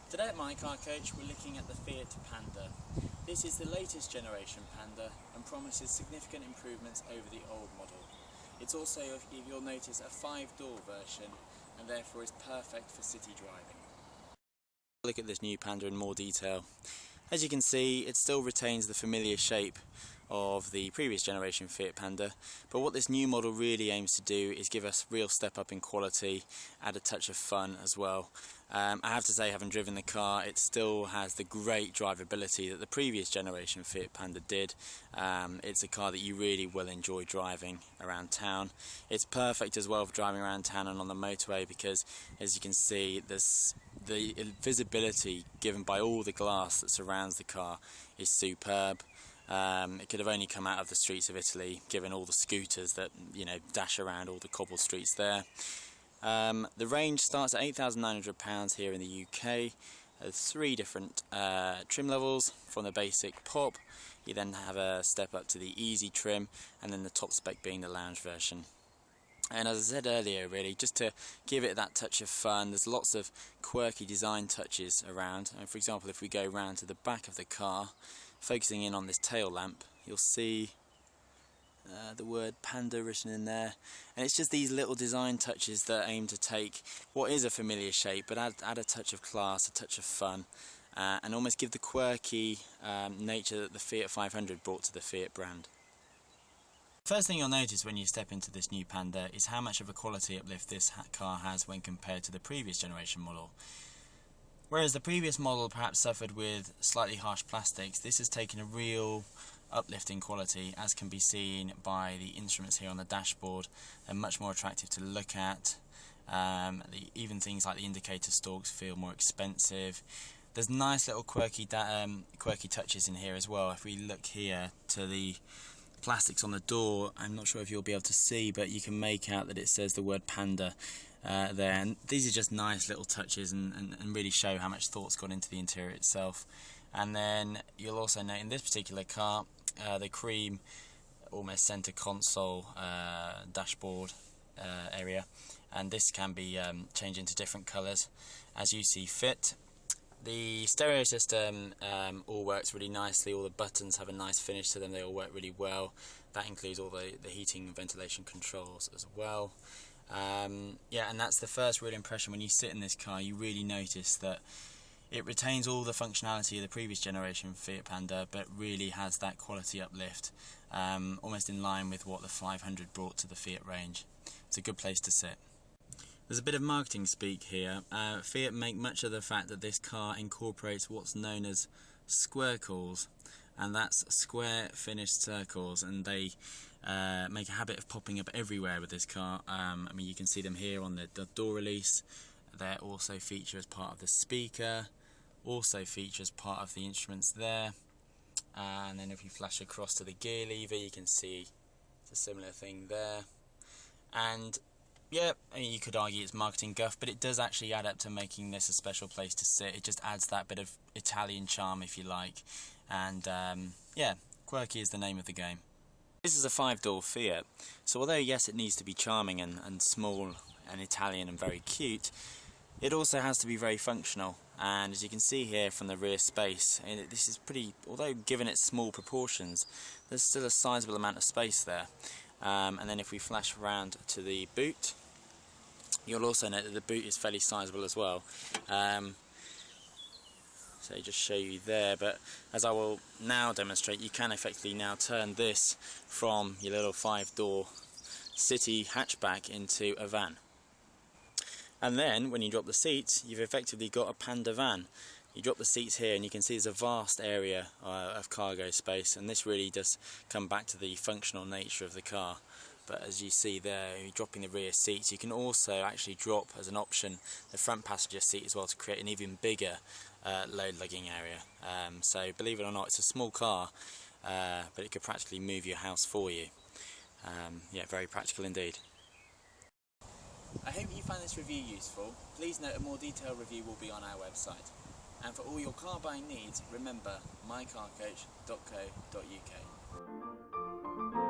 Today at MyCarCoach we're looking at the Fiat Panda. This is the latest generation Panda and promises significant improvements over the old model. It's also, if you'll notice, a 5-door version and therefore is perfect for city driving. Look at this new Panda in more detail. As you can see, it still retains the familiar shape of the previous generation Fiat Panda, but what this new model really aims to do is give us a real step up in quality, add a touch of fun as well. I have to say, having driven the car, it still has the great drivability that the previous generation Fiat Panda did. It's a car that you really will enjoy driving around town. It's perfect as well for driving around town and on the motorway because, as you can see, the visibility given by all the glass that surrounds the car is superb. It could have only come out of the streets of Italy, given all the scooters that dash around all the cobbled streets there. The range starts at £8,900 here in the UK. There's 3 different trim levels. From the basic pop, you then have a step up to the easy trim, and then the top spec being the lounge version. And as I said earlier, really, just to give it that touch of fun, there's lots of quirky design touches around. And for example, if we go round to the back of the car, focusing in on this tail lamp, you'll see the word Panda written in there, and it's just these little design touches that aim to take what is a familiar shape but add a touch of class, a touch of fun, and almost give the quirky nature that the Fiat 500 brought to the Fiat brand. First thing you'll notice when you step into this new Panda is how much of a quality uplift this car has when compared to the previous generation model. Whereas the previous model perhaps suffered with slightly harsh plastics, this has taken a real uplift in quality, as can be seen by the instruments here on the dashboard. They're much more attractive to look at. Even things like the indicator stalks feel more expensive. There's nice little quirky touches in here as well. If we look here to the plastics on the door, I'm not sure if you'll be able to see, but you can make out that it says the word Panda there, and these are just nice little touches and really show how much thought's gone into the interior itself. And then you'll also note in this particular car the cream almost center console dashboard area, and this can be changed into different colors as you see fit. The stereo system all works really nicely. All the buttons have a nice finish to them, they all work really well. That includes all the heating and ventilation controls as well. Yeah, and that's the first real impression. When you sit in this car, you really notice that it retains all the functionality of the previous generation Fiat Panda, but really has that quality uplift, almost in line with what the 500 brought to the Fiat range. It's a good place to sit. There's a bit of marketing speak here. Fiat make much of the fact that this car incorporates what's known as squircles, and that's square finished circles, and they make a habit of popping up everywhere with this car. I mean, you can see them here on the door release. They also feature as part of the speaker, also feature as part of the instruments there. And then if you flash across to the gear lever, you can see it's a similar thing there. And yeah, I mean, you could argue it's marketing guff, but it does actually add up to making this a special place to sit. It just adds that bit of Italian charm, if you like. And yeah, quirky is the name of the game. This is a 5-door Fiat, so although yes, it needs to be charming and small and Italian and very cute, it also has to be very functional. And as you can see here from the rear space, this is pretty, although given its small proportions, there's still a sizable amount of space there. And then if we flash around to the boot, you'll also note that the boot is fairly sizable as well. So just show you there, but as I will now demonstrate, you can effectively now turn this from your little 5-door city hatchback into a van. And then when you drop the seats, you've effectively got a Panda van. You drop the seats here and you can see there's a vast area of cargo space, and this really does come back to the functional nature of the car. But as you see there, you're dropping the rear seats, you can also actually drop as an option the front passenger seat as well to create an even bigger load lugging area. So believe it or not, it's a small car, but it could practically move your house for you. Yeah, very practical indeed. I hope you found this review useful. Please note a more detailed review will be on our website. And for all your car buying needs, remember mycarcoach.co.uk.